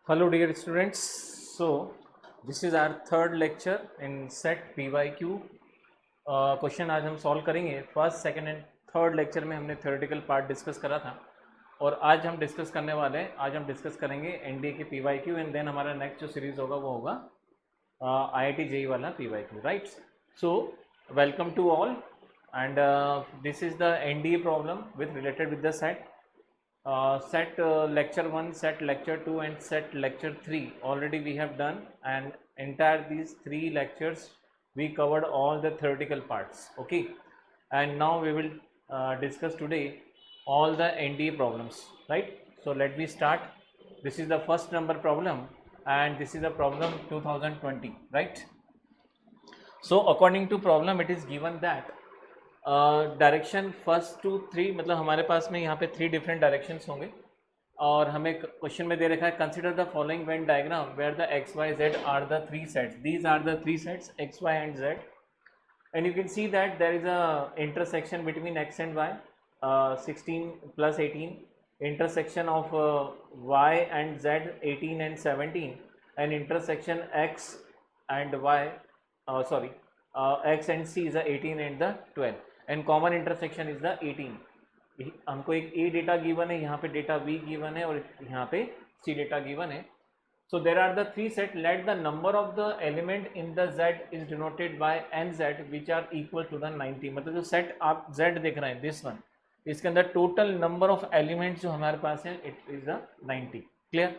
Hello dear students, so this is our third lecture in set PYQ question आज हम solve करेंगे। First second and third lecture में हमने theoretical part discuss करा था और आज हम डिस्कस करने वाले हैं, आज हम डिस्कस करेंगे एनडीए के PYQ एंड देन हमारा नेक्स्ट जो सीरीज़ होगा वो होगा IIT JEE वाला PYQ, right. So welcome to all and this is the NDA problem with related with the set set lecture 1, set lecture 2 and set lecture 3 already we have done, and entire these 3 lectures we covered all the theoretical parts, okay, and now we will discuss today all the NDA problems, right? So let me start. This is the first number problem and this is the problem 2020, right? So according to problem it is given that direction first to 3, मतलब हमारे पास में यहाँ पे 3 different directions होंगे और हमें question में दे रखा है consider the following Venn diagram where the X Y Z are the 3 sets, these are the 3 sets X Y and Z, and you can see that there is a intersection between X and Y 16 + 18, intersection of Y and Z 18 and 17, and intersection x and y x and c is the 18 and the 12, and common intersection is the 18. हमको एक a data given है, यहाँ पे data b given है और यहाँ पे c data given है. So there are the 3 set. Let the number of the element in the z is denoted by nz which are equal to the 90. मतलब जो सेट आप z देख रहे हैं this one, इसके अंदर टोटल नंबर ऑफ एलिमेंट्स जो हमारे पास है it is the 90. Clear?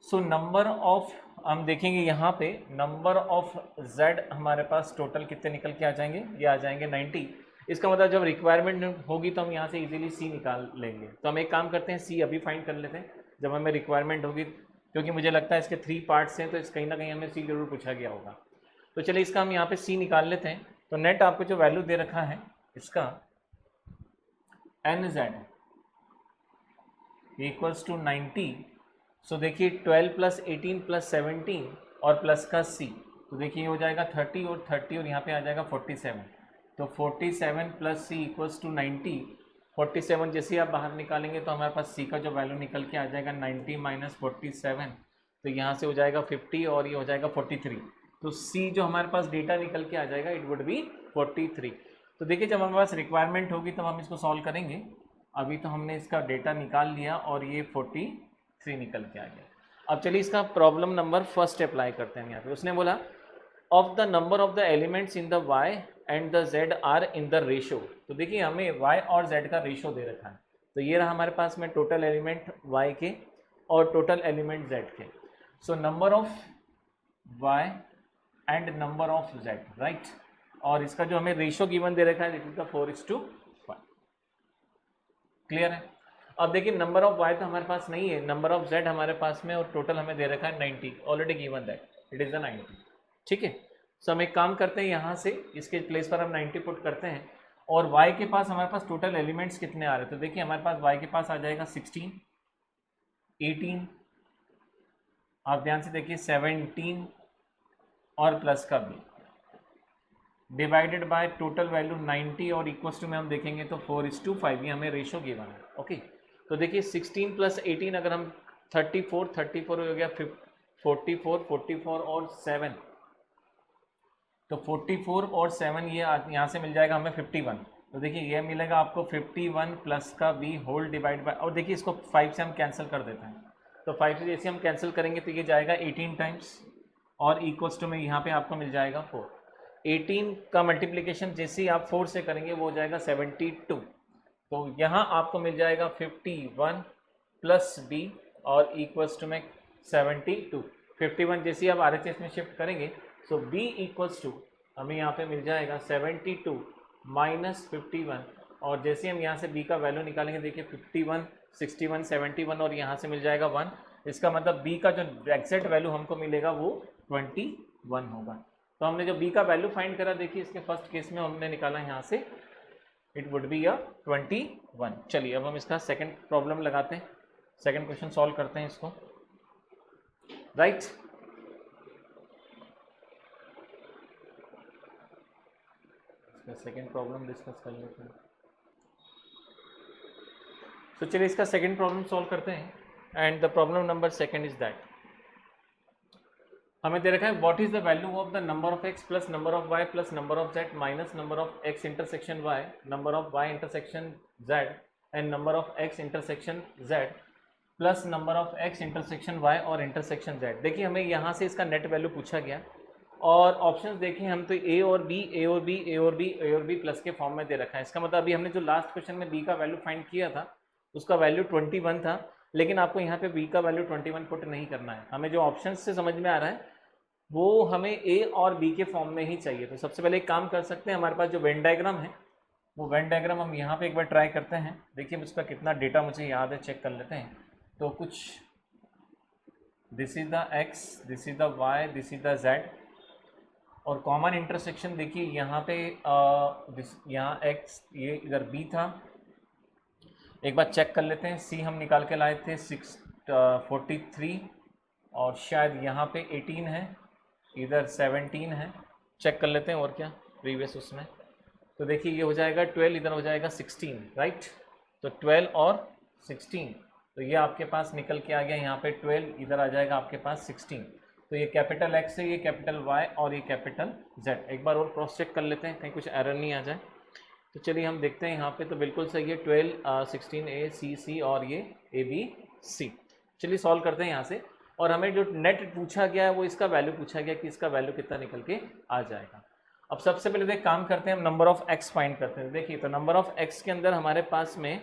So number of, हम देखेंगे यहाँ पे नंबर ऑफ z हमारे पास टोटल कितने निकल के आ जाएंगे, ये आ जाएंगे 90. इसका मतलब जब रिक्वायरमेंट होगी तो हम यहाँ से इजीली c निकाल लेंगे. तो हम एक काम करते हैं, c अभी फाइंड कर लेते हैं जब हमें रिक्वायरमेंट होगी, क्योंकि मुझे लगता है इसके 3 पार्ट्स हैं तो इस कहीं ना कहीं हमें c जरूर पूछा गया होगा. तो चलिए इसका हम यहाँ पे c निकाल लेते हैं. तो नेट आपको जो वैल्यू दे रखा है इसका nz इक्वल्स टू 90. सो देखिए 12 + 18 + 17 और प्लस का c, तो देखिए ये हो जाएगा 30 और 30 और यहाँ पे आ जाएगा 47. तो 47 + c इक्वल्स टू 90. 47 जैसे ही आप बाहर निकालेंगे तो हमारे पास c का जो वैल्यू निकल के आ जाएगा 90 - 47, तो यहाँ से हो जाएगा 50 और ये हो जाएगा 43. तो c जो हमारे पास डेटा निकल के आ जाएगा इट वुड बी 43. तो देखिए जब हमारे पास रिक्वायरमेंट होगी तब हम इसको सॉल्व करेंगे. अभी तो हमने इसका डेटा निकाल लिया और ये 43 निकल के आ गया. अब चलिए इसका प्रॉब्लम नंबर फर्स्ट अप्लाई करते हैं. यहाँ पे उसने बोला of the number of the elements in the y and the z are in the ratio. तो देखिए हमें y और z का रेशो दे रखा है. तो ये रहा हमारे पास में टोटल एलिमेंट y के और टोटल एलिमेंट z के. So number of y and number of z, right. और इसका जो हमें रेशो गिवन दे रखा है इट इज द 4:1. क्लियर है? अब देखिए नंबर ऑफ y तो हमारे पास नहीं है, नंबर ऑफ z हमारे पास में और टोटल हमें दे रखा है 90, already given that it is the 90. ठीक है. सो हम एक काम करते हैं, यहाँ से इसके प्लेस पर हम 90 पुट करते हैं और y के पास हमारे पास टोटल एलिमेंट्स कितने आ रहे हैं. तो देखिए हमारे पास y के पास आ जाएगा 16, 18, आप ध्यान से देखिए 17 और प्लस का b divided by total value 90 और इक्वल्स टू में हम देखेंगे तो 4:5. ये हमें रेशो गिवन है. ओके. तो देखिए 16 + 18 अगर हम 34 हो गया 44 और 7, तो 44 और 7 ये यहाँ से मिल जाएगा हमें 51. तो देखिए ये मिलेगा आपको 51 प्लस का b होल डिवाइड बाय, और देखिए इसको 5 से हम कैंसिल कर देते हैं. तो 5 से जैसे हम कैंसिल करेंगे तो ये जाएगा 18 टाइम्स और इक्वल्स टू में यहाँ पे आपको मिल जाएगा 4. 18 का मल्टीप्लिकेशन जैसे ही आप 4 से करेंगे वो हो जाएगा 72. तो यहाँ आपको मिल जाएगा 51 प्लस b और इक्वल्स टू में 72. 51 जैसे ही आप RHS में शिफ्ट करेंगे सो b इक्वल्स टू हमें यहाँ पे मिल जाएगा 72 - 51, और जैसे हम यहाँ से b का वैल्यू निकालेंगे देखिए 51, 61, 71 और यहाँ से मिल जाएगा 1. इसका मतलब b का जो एग्जैक्ट वैल्यू हमको मिलेगा वो 21 होगा. तो हमने जो b का वैल्यू फाइंड करा, देखिए इसके फर्स्ट केस में हमने निकाला यहाँ से इट वुड बी 21. चलिए अब हम इसका सेकंड प्रॉब्लम लगाते हैं, सेकंड क्वेश्चन सॉल्व करते हैं इसको, राइट. इसका सेकंड प्रॉब्लम डिस्कस कर लेते हैं. तो चलिए इसका सेकंड प्रॉब्लम सॉल्व करते हैं. And the problem number second is that हमें दे रखा है what is the value of the number of X plus number of Y plus number of Z minus number of X intersection Y, number of Y intersection Z and number of X intersection Z plus number of X intersection Y और intersection Z. देखिए हमें यहाँ से इसका net value पूछा गया और options देखें हम तो ए और बी ए और बी ए और बी ए और बी प्लस के फॉर्म में दे रखा है। इसका मतलब अभी हमने जो लास्ट क्वेश्चन में बी का वैल्यू फाइंड किया था उसका वैल्यू 21 था, लेकिन आपको यहाँ पे बी का वैल्यू 21 पुट नहीं करना है। हमें जो ऑप्शन से समझ में आ रहा है वो हमें ए और बी के फॉर्म में ही चाहिए। तो सबसे पहले एक काम कर सकते हैं, हमारे पास जो वेन डायग्राम है वो वेन डायग्राम हम यहाँ पे एक बार ट्राई करते हैं। देखिए उसका कितना डेटा मुझे याद है, चेक कर लेते हैं। तो कुछ this is the X, this is the Y, this is the Z और कॉमन इंटरसेक्शन देखिए यहाँ पे यहाँ एक्स ये इधर बी था। एक बार चेक कर लेते हैं, सी हम निकाल के लाए थे 43 और शायद यहाँ पे 18 है, इधर 17 है। चेक कर लेते हैं और क्या प्रीवियस उसमें। तो देखिए ये हो जाएगा 12, इधर हो जाएगा 16, राइट। तो 12 और 16 तो ये आपके पास निकल के आ गया यहाँ पे 12, इधर आ जाएगा आपके पास 16। तो ये कैपिटल एक्स है, ये कैपिटल वाई और ये कैपिटल जेड। एक बार और क्रॉस चेक कर लेते हैं कहीं कुछ एरर नहीं आ जाए। तो चलिए हम देखते हैं यहाँ पे तो बिल्कुल सही है 12 16 ए सी सी और ये ए बी सी। चलिए सॉल्व करते हैं यहाँ से। और हमें जो नेट पूछा गया है वो इसका वैल्यू पूछा गया कि इसका वैल्यू कितना निकल के आ जाएगा। अब सबसे पहले एक काम करते हैं, हम नंबर ऑफ एक्स फाइंड करते हैं। देखिए तो नंबर ऑफ एक्स के अंदर हमारे पास में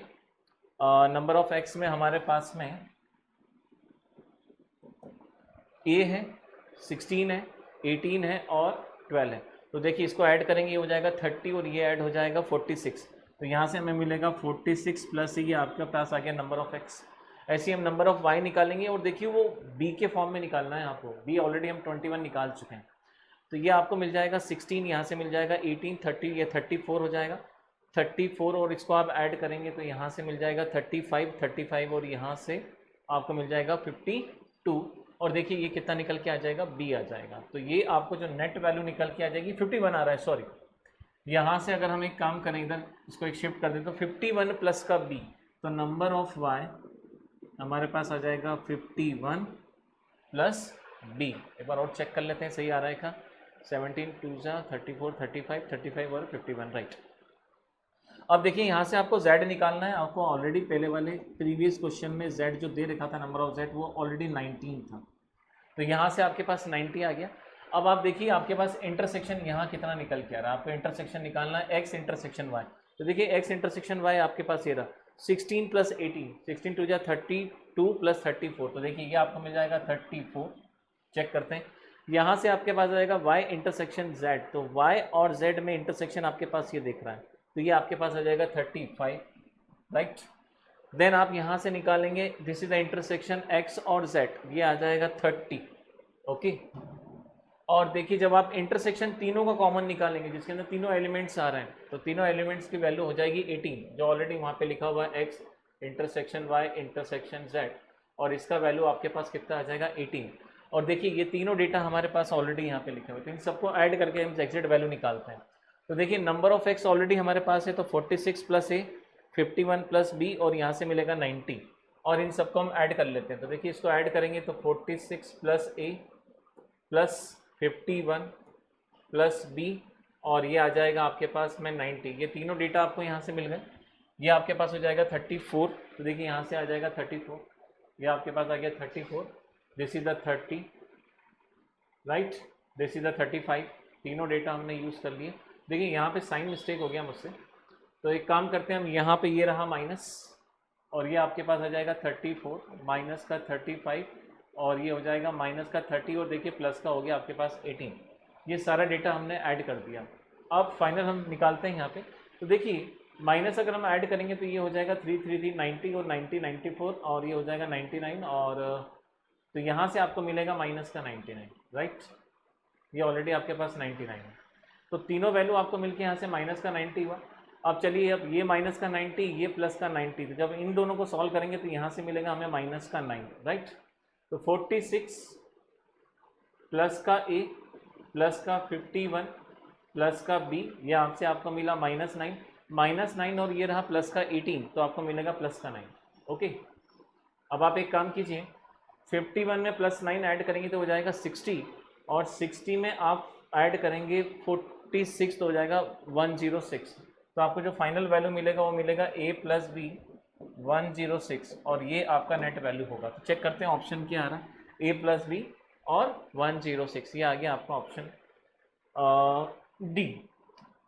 नंबर ऑफ एक्स में हमारे पास में ए है, 16 है, 18 है और 12 है। तो देखिए इसको ऐड करेंगे ये हो जाएगा 30 और ये ऐड हो जाएगा 46। तो यहाँ से हमें मिलेगा 46 प्लस ये आपके पास आ गया नंबर ऑफ एक्स। ऐसे ही हम नंबर ऑफ वाई निकालेंगे और देखिए वो बी के फॉर्म में निकालना है आपको। बी ऑलरेडी हम 21 निकाल चुके हैं। तो ये आपको मिल जाएगा 16, यहाँ से मिल जाएगा 18, 30, ये 34 हो जाएगा 34 और इसको आप ऐड करेंगे तो यहाँ से मिल जाएगा 35 और यहाँ से आपको मिल जाएगा 52 और देखिए ये कितना निकल के आ जाएगा, बी आ जाएगा। तो ये आपको जो नेट वैल्यू निकल के आ जाएगी 51 आ रहा है, सॉरी। यहाँ से अगर हम एक काम करें इधर इसको एक शिफ्ट कर दें तो 51 प्लस का बी, तो नंबर ऑफ वाई हमारे पास आ जाएगा 51 प्लस बी। एक बार और चेक कर लेते हैं सही आ रहा है का। 17 2 जा 34 35 और 51, राइट। अब देखिए यहाँ से आपको z निकालना है। आपको ऑलरेडी पहले वाले प्रीवियस क्वेश्चन में z जो दे रखा था नंबर ऑफ z वो ऑलरेडी 19 था। तो यहाँ से आपके पास 90 आ गया। अब आप देखिए आपके पास इंटरसेक्शन यहाँ कितना निकल के आ रहा है। आपको इंटरसेक्शन निकालना है x इंटरसेक्शन y। तो देखिए x इंटरसेक्शन y आपके पास ये रहा 16 प्लस 18, 16 टू जा 32 प्लस 34। तो देखिए ये आपको मिल जाएगा 34। चेक करते हैं यहाँ से आपके पास आएगा y इंटरसेक्शन z। तो y और z में इंटरसेक्शन आपके पास ये दिख रहा है तो ये आपके पास आ जाएगा 35, राइट। देन आप यहाँ से निकालेंगे this is the intersection x और z, ये आ जाएगा 30, ओके। और देखिए जब आप इंटरसेक्शन तीनों का कॉमन निकालेंगे जिसके अंदर तीनों एलिमेंट्स आ रहे हैं तो तीनों एलिमेंट्स की वैल्यू हो जाएगी 18, जो ऑलरेडी वहाँ पे लिखा हुआ है x intersection y intersection z और इसका वैल्यू आपके पास कितना आ जाएगा 18। और देखिए ये तीनों डेटा हमारे पास ऑलरेडी यहाँ पे लिखे हुए, तो इन सबको ऐड करके हम एग्जैक्ट वैल्यू निकालते हैं। तो देखिए नंबर ऑफ एक्स ऑलरेडी हमारे पास है तो 46 प्लस ए 51 प्लस बी और यहाँ से मिलेगा 90 और इन सबको हम ऐड कर लेते हैं। तो देखिए इसको ऐड करेंगे तो 46 प्लस ए प्लस 51 प्लस बी और ये आ जाएगा आपके पास में 90। ये तीनों डेटा आपको यहाँ से मिल गए। ये आपके पास हो जाएगा 34। तो देखिए यहाँ से आ जाएगा 34, ये आपके पास आ गया 34, this is the 30, right, this is the 35। तीनों डेटा हमने यूज़ कर लिए। देखिए यहाँ पे साइन मिस्टेक हो गया मुझसे, तो एक काम करते हैं हम यहाँ पे ये रहा माइनस और ये आपके पास आ जाएगा 34 माइनस का 35 और ये हो जाएगा माइनस का 30 और देखिए प्लस का हो गया आपके पास 18। ये सारा डेटा हमने ऐड कर दिया। अब फाइनल हम निकालते हैं यहाँ पे। तो देखिए माइनस अगर हम ऐड करेंगे तो ये हो जाएगा 3 3 3 90 और 90 94 और ये हो जाएगा 99 और तो यहाँ से आपको मिलेगा माइनस का 99, राइट। ये ऑलरेडी आपके पास 99 है। तो तीनों वैल्यू आपको मिलके यहाँ से माइनस का 90 हुआ। अब चलिए अब ये माइनस का 90 ये प्लस का 90, तो जब इन दोनों को सॉल्व करेंगे तो यहाँ से मिलेगा हमें माइनस का 9, राइट। तो 46 प्लस का ए प्लस का 51 प्लस का बी, ये आपसे आपको मिला -9 और ये रहा प्लस का 18 तो आपको मिलेगा प्लस का 9, ओके। अब आप एक काम कीजिए, 51 में +9 ऐड करेंगे तो हो जाएगा 60, और 60 में आप ऐड करेंगे 46 तो हो जाएगा 106। तो आपको जो फाइनल वैल्यू मिलेगा वो मिलेगा a + b 106, और ये आपका नेट वैल्यू होगा। तो चेक करते हैं ऑप्शन क्या आ रहा है, a + b और 106, ये आ गया आपका ऑप्शन डी।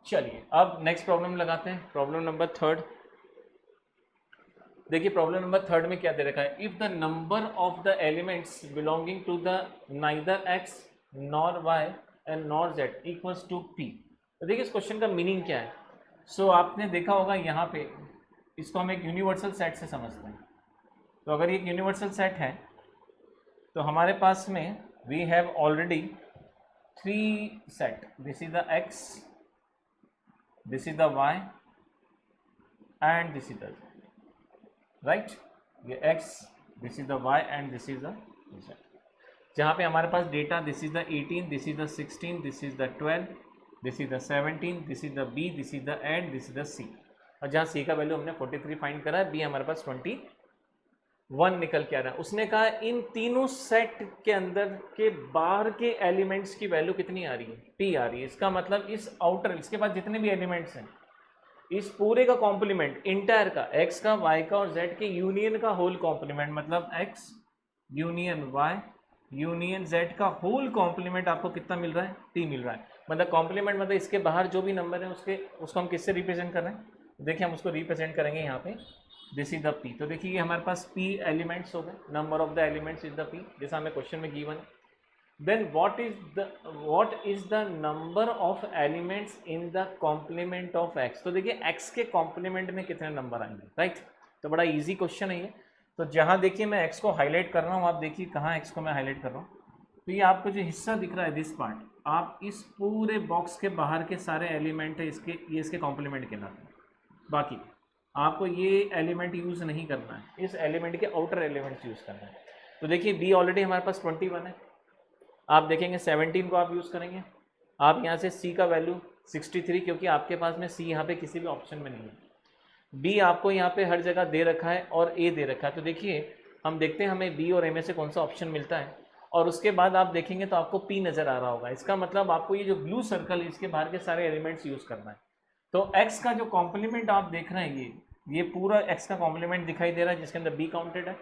चलिए अब नेक्स्ट प्रॉब्लम लगाते हैं, प्रॉब्लम नंबर 3। देखिए प्रॉब्लम नंबर 3 में क्या दे रखा है, if the number of the elements belonging to the neither x nor y and nor z equals to p। तो देखिए इस क्वेश्चन का मीनिंग क्या है। सो आपने देखा होगा यहाँ पे, इसको हम एक यूनिवर्सल सेट से समझते हैं। तो अगर ये एक यूनिवर्सल सेट है तो हमारे पास में we have already 3 set, this is the x, this is the y and this is the right, ये x, this is the y and this is the z, जहाँ पे हमारे पास data this is the 18, this is the 16, this is the 12, this is the 17, this is the b, this is the and this is the c। और जहाँ c का value हमने 43 find करा है, b हमारे पास 21 निकल के आ रहा है। उसने कहा इन तीनों सेट के अंदर के बाहर के एलिमेंट्स की वैल्यू कितनी आ रही है, p आ रही है। इसका मतलब इस आउटर, इसके पास जितने भी एलिमेंट्स हैं, इस पूरे का कॉम्प्लीमेंट इंटायर का, x का, y का और z के यूनियन का होल कॉम्प्लीमेंट, मतलब x union y union z का होल कॉम्प्लीमेंट आपको कितना मिल रहा है, p मिल रहा है। मतलब कॉम्प्लीमेंट मतलब इसके बाहर जो भी नंबर है उसको हम किससे रिप्रेजेंट कर रहे हैं, देखिए हम उसको रिप्रेजेंट करेंगे यहाँ पे, दिस इज द p। तो देखिए ये हमारे पास p एलिमेंट्स हो गए, number of the elements is the p, जैसा हमें क्वेश्चन में गिवन है। Then what is the number of elements in the complement of x। तो देखिए x के कॉम्प्लीमेंट में कितने नंबर आएंगे, राइट। तो बड़ा इजी क्वेश्चन है ये। तो जहाँ देखिए मैं x को हाईलाइट कर रहा हूँ, आप देखिए कहाँ x को मैं हाईलाइट कर रहा हूँ। तो ये आपको जो हिस्सा दिख रहा है दिस पार्ट, आप इस पूरे बॉक्स के बाहर के सारे एलिमेंट है इसके, ये इसके कॉम्प्लीमेंट कहलाते हैं। बाकी आपको ये एलिमेंट यूज़ नहीं करना है, इस एलिमेंट के आउटर एलिमेंट्स यूज़ करना है। तो देखिए b ऑलरेडी हमारे पास 21 है, आप देखेंगे 17 को आप यूज़ करेंगे, आप यहाँ से c का वैल्यू 63, क्योंकि आपके पास में c यहाँ पे किसी भी ऑप्शन में नहीं है। b आपको यहाँ पे हर जगह दे रखा है और a दे रखा है। तो देखिए हम देखते हैं हमें b और a में से कौन सा ऑप्शन मिलता है, और उसके बाद आप देखेंगे तो आपको p नज़र आ रहा होगा। इसका मतलब आपको ये जो ब्लू सर्कल है इसके बाहर के सारे एलिमेंट्स यूज़ करना है। तो x का जो कॉम्प्लीमेंट आप देख रहे हैं, ये पूरा x का कॉम्प्लीमेंट दिखाई दे रहा है, जिसके अंदर b काउंटेड है,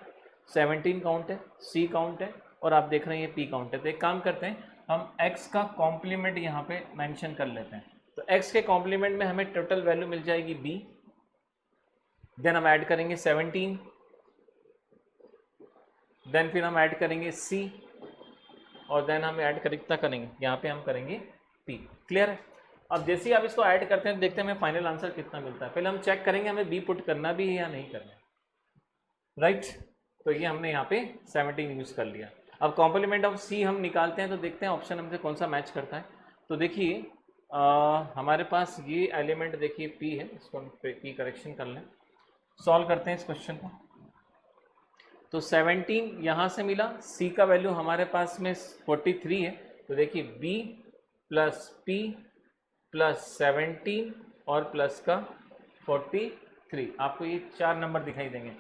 17 काउंट है, c काउंट है, और आप देख रहे हैं ये p काउंट है। तो एक काम करते हैं, हम x का कॉम्प्लीमेंट यहाँ पे मेंशन कर लेते हैं। तो x के कॉम्प्लीमेंट में हमें टोटल वैल्यू मिल जाएगी b, देन हम ऐड करेंगे 17, देन फिर हम ऐड करेंगे c, और देन हम ऐड कितना करेंगे, यहाँ पे हम करेंगे p। क्लियर है। अब जैसे ही आप इसको ऐड करते हैं देखते हैं हमें फाइनल आंसर कितना मिलता है। पहले हम चेक करेंगे हमें b पुट करना भी है या नहीं करना, राइट। तो ये हमने यहाँ पे 17 यूज़ कर लिया। अब कॉम्प्लीमेंट ऑफ c हम निकालते हैं, तो देखते हैं ऑप्शन हमसे कौन सा मैच करता है। तो देखिए हमारे पास ये एलिमेंट देखिए p है, इसको हम p करेक्शन कर लें, सॉल्व करते हैं इस क्वेश्चन को। तो 17 यहाँ से मिला, c का वैल्यू हमारे पास में 43 है। तो देखिए b प्लस p प्लस 17 और प्लस का 43, आपको ये 4 नंबर दिखाई देंगे।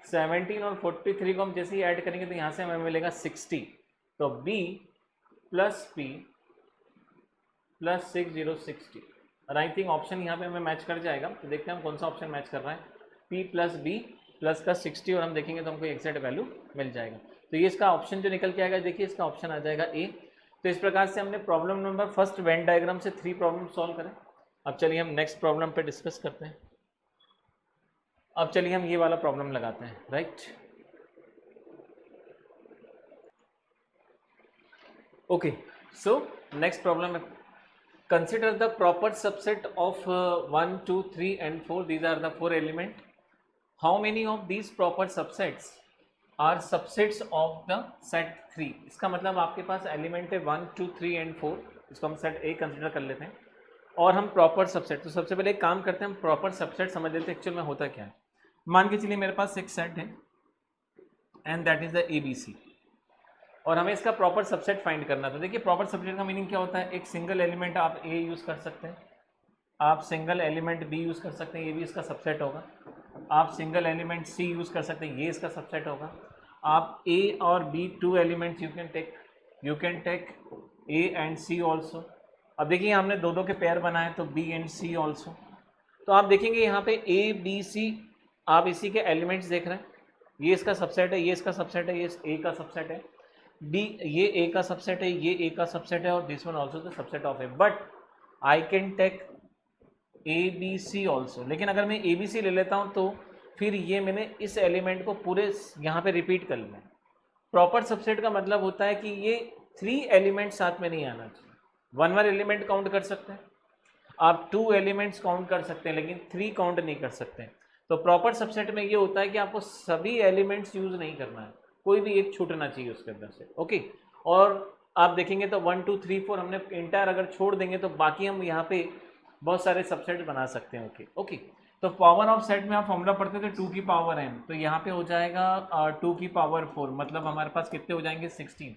17 और 43 को हम जैसे ही ऐड करेंगे तो यहाँ से हमें मिलेगा 60। तो b प्लस p प्लस 60, और आई थिंक ऑप्शन यहाँ पे हमें मैच कर जाएगा। तो देखते हैं हम कौन सा ऑप्शन मैच कर रहा है, p प्लस b प्लस का 60, और हम देखेंगे तो हमको एग्जैक्ट वैल्यू मिल जाएगा। तो ये इसका ऑप्शन जो निकल के आएगा, देखिए इसका ऑप्शन आ जाएगा a। तो इस प्रकार से हमने problem number first when diagram से 3 प्रॉब्लम सॉल्व करें। अब चलिए हम नेक्स्ट प्रॉब्लम पे डिस्कस करते हैं। अब चलिए हम ये वाला प्रॉब्लम लगाते हैं, right. Okay, so next problem, consider the proper subset of 1 2 3 and 4, these are the 4 element. How many of these proper subsets are subsets of the set 3? इसका मतलब आपके पास एलिमेंट है 1 2 3 and 4, इसको हम सेट A कंसिडर कर लेते हैं, और हम प्रॉपर सबसेट। तो सबसे पहले एक काम करते हैं, हम प्रॉपर सबसेट समझ लेते हैं एक्चुअल में होता क्या है। मान के चलिए मेरे पास एक सेट है and that is the ABC, और हमें इसका प्रॉपर सबसेट फाइंड करना। तो देखिए प्रॉपर सबसेट का मीनिंग क्या होता है, एक सिंगल एलिमेंट आप A यूज़ कर सकते हैं, आप सिंगल एलिमेंट B यूज़ कर सकते हैं, ये भी इसका सबसेट होगा। आप सिंगल एलिमेंट सी यूज़ कर सकते हैं, ये इसका सबसेट होगा। आप ए और B 2 elements you can take A and C also. अब देखिए हमने दो के पेयर बनाए तो बी एंड सी ऑल्सो। तो आप देखेंगे यहाँ पे ए बी सी, आप इसी के एलिमेंट्स देख रहे हैं, ये इसका सबसेट है, ये इसका सबसेट है, ये ए का सबसेट है, बी ये ए का सबसेट है, ये ए का सबसेट है, और this one also the subset of A. But I can take A B C also. लेकिन अगर मैं ए बी सी ले लेता हूँ तो फिर ये मैंने इस एलिमेंट को पूरे यहाँ पे रिपीट कर लिया। प्रॉपर सबसेट का मतलब होता है कि ये 3 एलिमेंट साथ में नहीं आना चाहिए। 1 एलिमेंट काउंट कर सकते हैं आप, 2 एलिमेंट्स काउंट कर सकते हैं, लेकिन 3 काउंट नहीं कर सकते। तो प्रॉपर सबसेट में ये होता है कि आपको सभी एलिमेंट्स यूज नहीं करना है, कोई भी एक छूटना चाहिए उसके अंदर से। ओके, और आप देखेंगे तो 1 2 3 4 हमने इंटायर अगर छोड़ देंगे तो बाकी हम यहाँ पे बहुत सारे सबसेट बना सकते हैं। ओके, तो पावर ऑफ सेट में आप फॉर्मूला पढ़ते थे 2 की पावर m, तो यहाँ पे हो जाएगा 2 की पावर 4, मतलब हमारे पास कितने हो जाएंगे 16।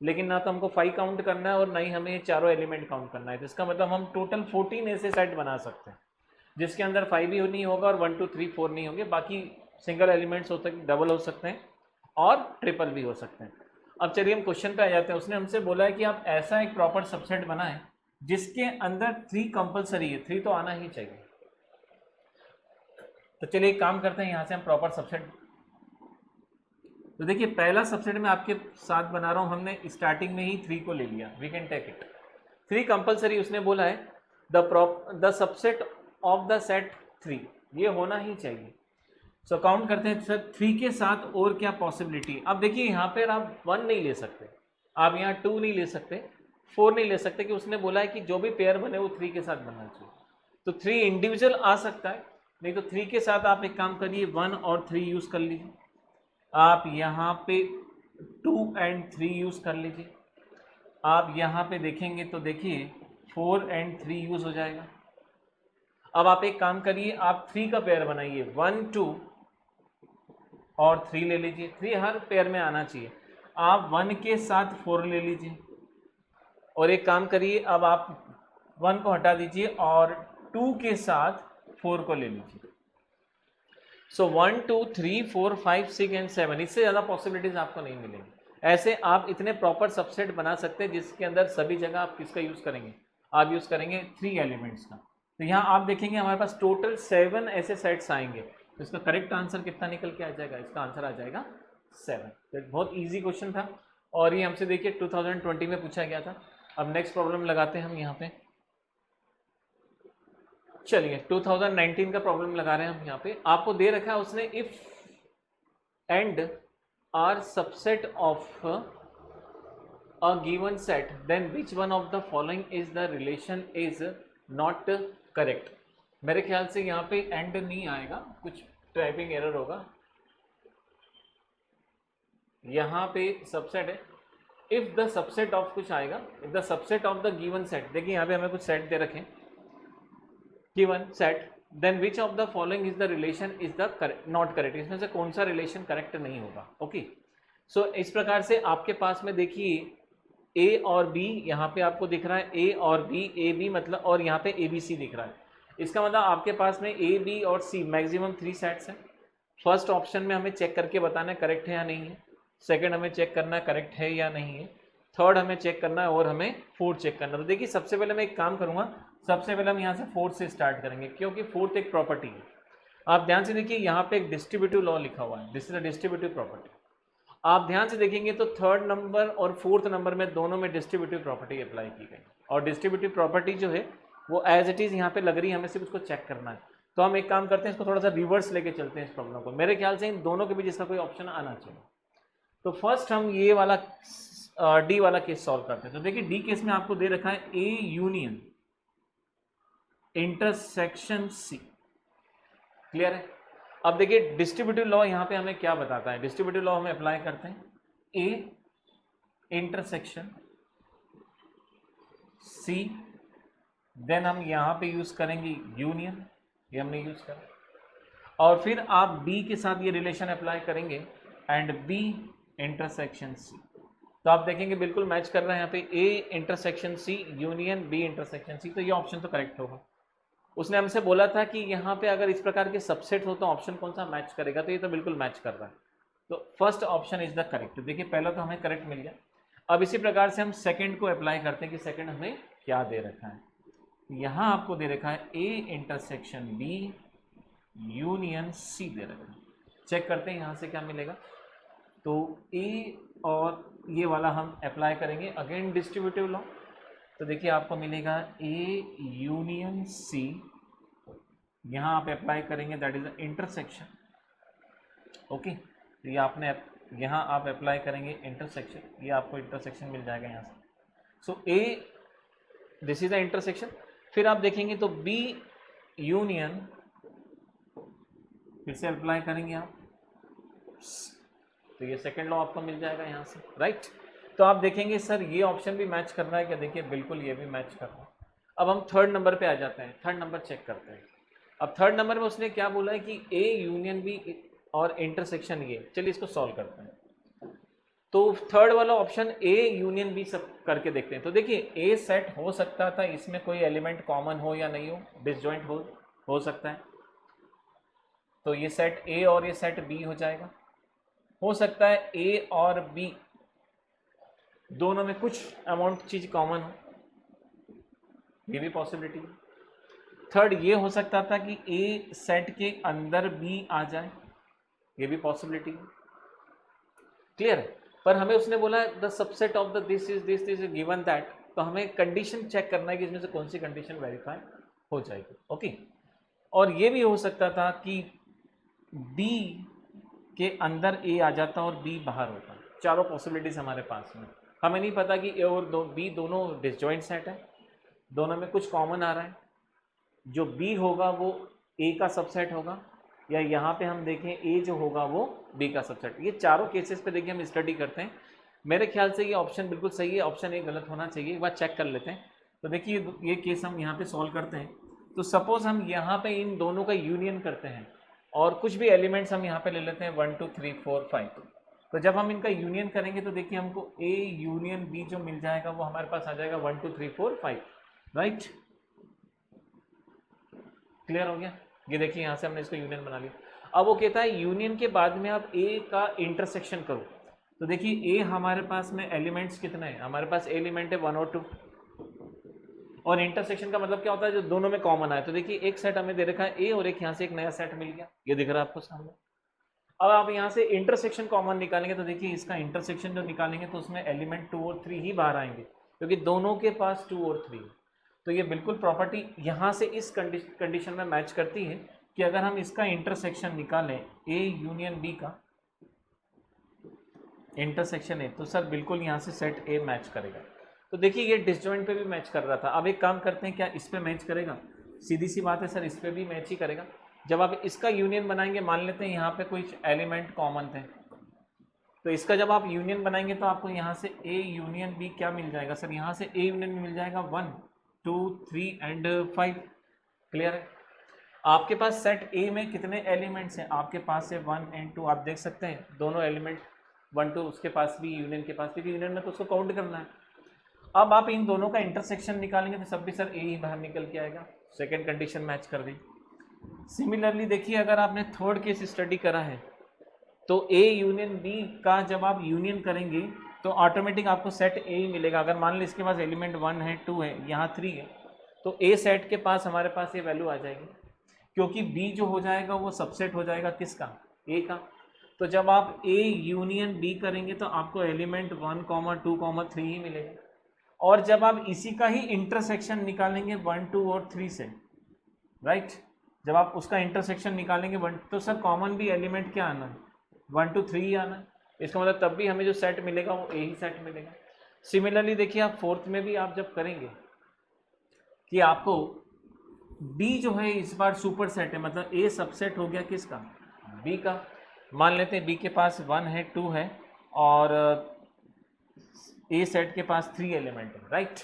लेकिन ना तो हमको 5 काउंट करना है और ना ही हमें चारों एलिमेंट काउंट करना है, तो इसका मतलब हम टोटल 14 ऐसे सेट बना सकते हैं जिसके अंदर 5 ही नहीं होगा और 1 2 3 4 नहीं होंगे, बाकी सिंगल एलिमेंट्स हो सकते, डबल हो सकते हैं और ट्रिपल भी हो सकते हैं। अब चलिए हम क्वेश्चन पे आ जाते हैं। उसने हमसे बोला है कि आप ऐसा एक प्रॉपर सबसेट बनाएं जिसके अंदर 3 कंपलसरी है, 3 तो आना ही चाहिए। तो चलिए एक काम करते हैं, यहाँ से हम प्रॉपर सबसेट, तो देखिए पहला सबसेट में आपके साथ बना रहा हूँ, हमने स्टार्टिंग में ही 3 को ले लिया, we can take it 3 compulsory. उसने बोला है the subset of the set 3, ये होना ही चाहिए। सो काउंट करते हैं सर 3 के साथ और क्या पॉसिबिलिटी। अब देखिए यहाँ पर आप 1 नहीं ले सकते, आप यहाँ 2 नहीं ले सकते, 4 नहीं ले सकते, कि उसने बोला है कि जो भी पेयर बने वो 3 के साथ बनना चाहिए। तो 3 इंडिविजुअल आ सकता है, नहीं तो 3 के साथ आप एक काम करिए 1 और 3 यूज़ कर लीजिए। आप यहाँ पे 2 एंड 3 यूज़ कर लीजिए। आप यहाँ पे देखेंगे तो देखिए 4 एंड 3 यूज़ हो जाएगा। अब आप एक काम करिए, आप 3 का पेयर बनाइए, 1 2 और 3 ले लीजिए, 3 हर पेयर में आना चाहिए। आप 1 के साथ 4 ले लीजिए और एक काम करिए, अब आप 1 को हटा दीजिए और 2 के साथ 4 को ले लीजिए। सो 1 2 3 4 5 6 एंड 7, इससे ज़्यादा पॉसिबिलिटीज आपको नहीं मिलेंगी। ऐसे आप इतने प्रॉपर सबसेट बना सकते हैं जिसके अंदर सभी जगह आप किसका यूज़ करेंगे, आप यूज़ करेंगे 3 एलिमेंट्स का। तो यहाँ आप देखेंगे हमारे पास टोटल 7 ऐसे सेट्स आएंगे, तो इसका करेक्ट आंसर कितना निकल के आ जाएगा, इसका आंसर आ जाएगा 7। तो बहुत ईजी क्वेश्चन था और ये हमसे देखिए 2020 में पूछा गया था। अब नेक्स्ट प्रॉब्लम लगाते हैं हम यहाँ पे, चलिए 2019 का प्रॉब्लम लगा रहे हैं हम यहाँ पे। आपको दे रखा है उसने, if and are subset of a given set then which one of the following is the relation is not correct. मेरे ख्याल से यहाँ पे एंड नहीं आएगा, कुछ टाइपिंग एरर होगा। यहाँ पे सबसेट है, इफ द सबसेट ऑफ कुछ आएगा, if the subset of the given set, देखिए यहाँ पे हमें कुछ सेट दे रखे, given set, then which of the following is the relation is the not correct, इसमें से कौन सा रिलेशन करेक्ट नहीं होगा। ओके, सो इस प्रकार से आपके पास में देखिए ए और बी, यहाँ पे आपको दिख रहा है ए और बी, ए बी मतलब, और यहाँ पे ए बी सी दिख रहा है। इसका मतलब आपके पास में ए बी और सी मैक्सिमम 3 सेट्स हैं। फर्स्ट ऑप्शन में हमें चेक करके बताना है करेक्ट है या नहीं है, सेकंड हमें चेक करना है करेक्ट है या नहीं है, थर्ड हमें चेक करना है और हमें फोर्थ चेक करना है। तो देखिए सबसे पहले मैं एक काम करूँगा, सबसे पहले हम यहाँ से फोर्थ से स्टार्ट करेंगे क्योंकि फोर्थ एक प्रॉपर्टी है। आप ध्यान से देखिए यहाँ पे एक डिस्ट्रीब्यूटिव लॉ लिखा हुआ है, this is a distributive property. आप ध्यान से देखेंगे तो थर्ड नंबर और फोर्थ नंबर में दोनों में डिस्ट्रीब्यूटिव प्रॉपर्टी अप्लाई की गई, और डिस्ट्रीब्यूटिव प्रॉपर्टी जो है वो एज इट इज़ यहाँ पे लग रही है, हमें सिर्फ उसको चेक करना है। तो हम एक काम करते हैं, इसको थोड़ा सा रिवर्स लेके चलते हैं इस प्रॉब्लम को। मेरे ख्याल से इन दोनों के बीच इसका कोई ऑप्शन आना चाहिए। तो फर्स्ट हम ये वाला डी वाला केस सॉल्व करते हैं। तो देखिए डी केस में आपको दे रखा है A union intersection C, clear है। अब देखिए डिस्ट्रीब्यूटिव लॉ यहाँ पे हमें क्या बताता है, डिस्ट्रीब्यूटिव लॉ हमें अप्लाई करते हैं, ए इंटरसेक्शन सी, देन हम यहाँ पे यूज करेंगे यूनियन, ये हमने यूज करा, और फिर आप बी के साथ ये रिलेशन अप्लाई करेंगे एंड बी इंटरसेक्शन सी। तो आप देखेंगे बिल्कुल मैच कर रहा है यहाँ पे, A intersection C union B intersection C, तो ये ऑप्शन तो करेक्ट होगा। उसने हमसे बोला था कि यहाँ पे अगर इस प्रकार के सबसेट हो तो ऑप्शन कौन सा मैच करेगा, तो ये तो बिल्कुल मैच कर रहा है, तो first option is the correct. देखिए पहला तो हमें करेक्ट मिल गया। अब इसी प्रकार से हम सेकंड को अप्लाई करते हैं कि सेकंड हमें क्या दे रखा है। यहाँ आपको दे रखा है A intersection B union C दे रखा है। चेक करते हैं यहाँ से क्या मिलेगा। तो ए और ये वाला हम अप्लाई करेंगे, अगेन डिस्ट्रीब्यूटिव लॉ। तो देखिए आपको मिलेगा ए यूनियन सी, यहाँ आप अप्लाई करेंगे, that is the intersection. Okay, तो ये आपने यहाँ आप अप्लाई करेंगे इंटरसेक्शन, ये आपको इंटरसेक्शन मिल जाएगा यहाँ से। सो ए दिस इज द इंटरसेक्शन। फिर आप देखेंगे तो बी यूनियन, फिर से अप्लाई करेंगे आप, तो ये सेकेंड लॉ आपको मिल जाएगा यहाँ से, राइट। तो आप देखेंगे सर ये ऑप्शन भी मैच कर रहा है क्या, देखिए बिल्कुल ये भी मैच कर रहा है। अब हम थर्ड नंबर पे आ जाते हैं, थर्ड नंबर चेक करते हैं। अब थर्ड नंबर में उसने क्या बोला है कि ए यूनियन बी और इंटरसेक्शन ये, चलिए इसको सॉल्व करते हैं। तो थर्ड वाला ऑप्शन ए यूनियन बी सब करके देखते हैं। तो देखिए ए सेट हो सकता था, इसमें कोई एलिमेंट कॉमन हो या नहीं हो, डिसजॉइंट हो सकता है, तो ये सेट ए और ये सेट बी हो जाएगा। हो सकता है ए और बी दोनों में कुछ अमाउंट चीज कॉमन हो, ये भी पॉसिबिलिटी है। थर्ड ये हो सकता था कि ए सेट के अंदर बी आ जाए, ये भी पॉसिबिलिटी है। क्लियर है, पर हमें उसने बोला the subset of the this is given that, तो हमें कंडीशन चेक करना है कि इसमें से कौन सी कंडीशन वेरीफाई हो जाएगी। ओके, और ये भी हो सकता था कि बी के अंदर ए आ जाता और बी बाहर होता। चारों पॉसिबिलिटीज हमारे पास में, हमें नहीं पता कि ए और बी दोनों डिसजॉइंट सेट है, दोनों में कुछ कॉमन आ रहा है, जो बी होगा वो ए का सबसेट होगा, या यहाँ पे हम देखें ए जो होगा वो बी का सबसेट। ये चारों केसेस पे देखिए हम स्टडी करते हैं। मेरे ख्याल से ये ऑप्शन बिल्कुल सही है, ऑप्शन ए गलत होना चाहिए, एक बार चेक कर लेते हैं। तो देखिए ये केस हम यहाँ पे सॉल्व करते हैं। तो सपोज हम यहाँ पे इन दोनों का यूनियन करते हैं और कुछ भी एलिमेंट्स हम यहाँ पे ले लेते हैं 1 2 3 4 5। तो जब हम इनका यूनियन करेंगे तो देखिए हमको ए यूनियन बी जो मिल जाएगा वो हमारे पास आ जाएगा 1 2 3 4 5, राइट। क्लियर हो गया, ये देखिए यहाँ से हमने इसको यूनियन बना लिया। अब वो कहता है यूनियन के बाद में आप ए का इंटरसेक्शन करो। तो देखिए ए हमारे पास में एलिमेंट्स कितने हैं, हमारे पास एलिमेंट है 1 और 2, और इंटरसेक्शन का मतलब क्या होता है, जो दोनों में कॉमन आए। तो देखिए एक सेट हमें दे रखा है ए और एक यहाँ से एक नया सेट मिल गया, ये दिख रहा है आपको सामने। अब आप यहाँ से इंटरसेक्शन कॉमन निकालेंगे तो देखिए इसका इंटरसेक्शन जो निकालेंगे तो उसमें एलिमेंट 2 और 3 ही बाहर आएंगे, क्योंकि दोनों के पास 2 और 3। तो ये बिल्कुल प्रॉपर्टी यहाँ से इस कंडीशन में मैच करती है कि अगर हम इसका इंटरसेक्शन निकालें ए यूनियन बी का इंटरसेक्शन है, तो सर बिल्कुल यहाँ से सेट ए मैच करेगा। तो देखिए ये डिसजॉइंट पे भी मैच कर रहा था। अब एक काम करते हैं, क्या इस पे मैच करेगा, सीधी सी बात है सर इस पे भी मैच ही करेगा। जब आप इसका यूनियन बनाएंगे, मान लेते हैं यहाँ पे कुछ एलिमेंट कॉमन थे, तो इसका जब आप यूनियन बनाएंगे तो आपको यहाँ से ए यूनियन बी क्या मिल जाएगा सर, यहाँ से ए यूनियन मिल जाएगा 1 2 3 एंड 5। क्लियर है, आपके पास सेट ए में कितने एलिमेंट्स हैं, आपके पास है 1 एंड 2, आप देख सकते हैं दोनों एलिमेंट 1 2 उसके पास भी, यूनियन के पास भी, यूनियन में तो उसको काउंट करना है। अब आप इन दोनों का इंटरसेक्शन निकालेंगे तो सब भी सर ए ही बाहर निकल के आएगा, सेकेंड कंडीशन मैच कर दी। सिमिलरली देखिए अगर आपने थर्ड केस स्टडी करा है तो ए यूनियन बी का जब आप यूनियन करेंगे तो ऑटोमेटिक आपको सेट ए ही मिलेगा। अगर मान लो इसके पास एलिमेंट 1 है 2 है यहाँ 3 है, तो ए सेट के पास हमारे पास ये वैल्यू आ जाएगी, क्योंकि बी जो हो जाएगा वो सबसेट हो जाएगा किसका, ए का। तो जब आप ए यूनियन बी करेंगे तो आपको एलिमेंट 1 2 3 ही मिलेगा, और जब आप इसी का ही इंटरसेक्शन निकालेंगे 1 2 और 3 से, राइट, जब आप उसका इंटरसेक्शन निकालेंगे 1, तो सर कॉमन भी एलिमेंट क्या आना है, 1 2 3 ही आना है। इसका मतलब तब भी हमें जो सेट मिलेगा वो ए ही सेट मिलेगा। सिमिलरली देखिए आप फोर्थ में भी आप जब करेंगे कि आपको बी जो है इस बार सुपर सेट है, मतलब ए सबसेट हो गया किसका, बी का। मान लेते हैं बी के पास 1 है 2 है और ए सेट के पास 3 एलिमेंट है, राइट।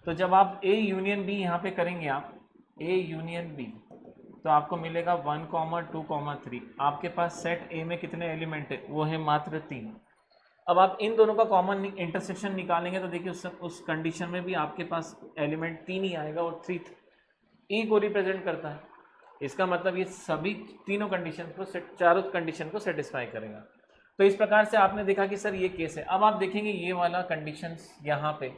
तो जब आप ए यूनियन बी यहाँ पे करेंगे, आप ए यूनियन बी, तो आपको मिलेगा 1 2 3। आपके पास सेट ए में कितने एलिमेंट है, वो है मात्र 3। अब आप इन दोनों का कॉमन इंटरसेक्शन निकालेंगे तो देखिए उस कंडीशन में भी आपके पास एलिमेंट 3 ही आएगा और 3। ए को रिप्रेजेंट करता है। इसका मतलब ये सभी तीनों कंडीशन को चारों कंडीशन को सेटिस्फाई करेगा। तो इस प्रकार से आपने देखा कि सर ये केस है। अब आप देखेंगे ये वाला कंडीशंस यहाँ पे,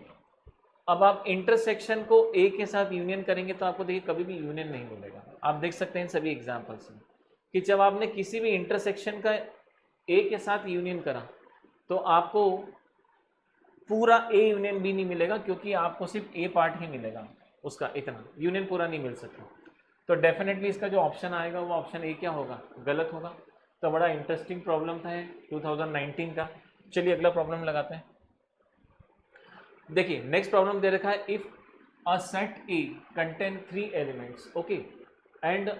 अब आप इंटरसेक्शन को ए के साथ यूनियन करेंगे तो आपको देखिए कभी भी यूनियन नहीं मिलेगा। आप देख सकते हैं सभी एग्जाम्पल्स में कि जब आपने किसी भी इंटरसेक्शन का ए के साथ यूनियन करा तो आपको पूरा ए यूनियन बी नहीं मिलेगा, क्योंकि आपको सिर्फ ए पार्ट ही मिलेगा उसका, इतना यूनियन पूरा नहीं मिल सकता। तो डेफिनेटली इसका जो ऑप्शन आएगा वो ऑप्शन ए क्या होगा, गलत होगा। तो बड़ा इंटरेस्टिंग प्रॉब्लम था 2019 का। चलिए अगला प्रॉब्लम लगाते हैं। देखिए नेक्स्ट प्रॉब्लम दे रखा है, if a set A contain 3 elements okay and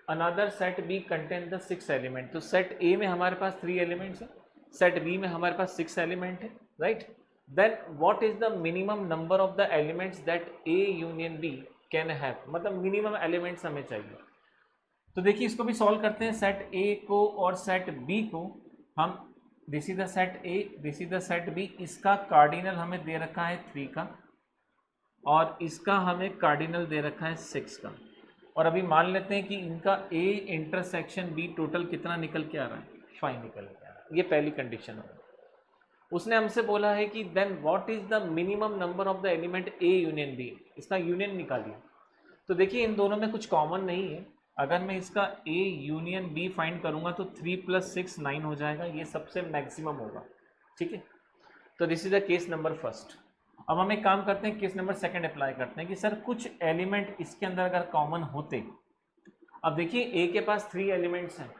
another set B contain the 6 element. तो सेट ए में हमारे पास 3 एलिमेंट्स है, सेट बी में हमारे पास 6 एलिमेंट है, right. Then what is the minimum number of the elements that A union B can have, मतलब मिनिमम एलिमेंट्स हमें चाहिए। तो देखिए इसको भी सॉल्व करते हैं। सेट ए को और सेट बी को हम, this is the set A, this is the set B, इसका कार्डिनल हमें दे रखा है 3 का और इसका हमें कार्डिनल दे रखा है 6 का। और अभी मान लेते हैं कि इनका ए इंटरसेक्शन बी टोटल कितना निकल के आ रहा है, 5 निकल के आ रहा है। ये पहली कंडीशन है। उसने हमसे बोला है कि then what is the minimum number of the element A union B, इसका यूनियन निकालिए। तो देखिए इन दोनों में कुछ कॉमन नहीं है। अगर मैं इसका ए यूनियन बी फाइंड करूंगा तो 3 + 6 9 हो जाएगा, ये सबसे मैक्सिमम होगा, ठीक है। तो this is the case number first. अब हम एक काम करते हैं, केस नंबर सेकंड अप्लाई करते हैं कि सर कुछ एलिमेंट इसके अंदर अगर कॉमन होते। अब देखिए ए के पास 3 एलिमेंट्स हैं,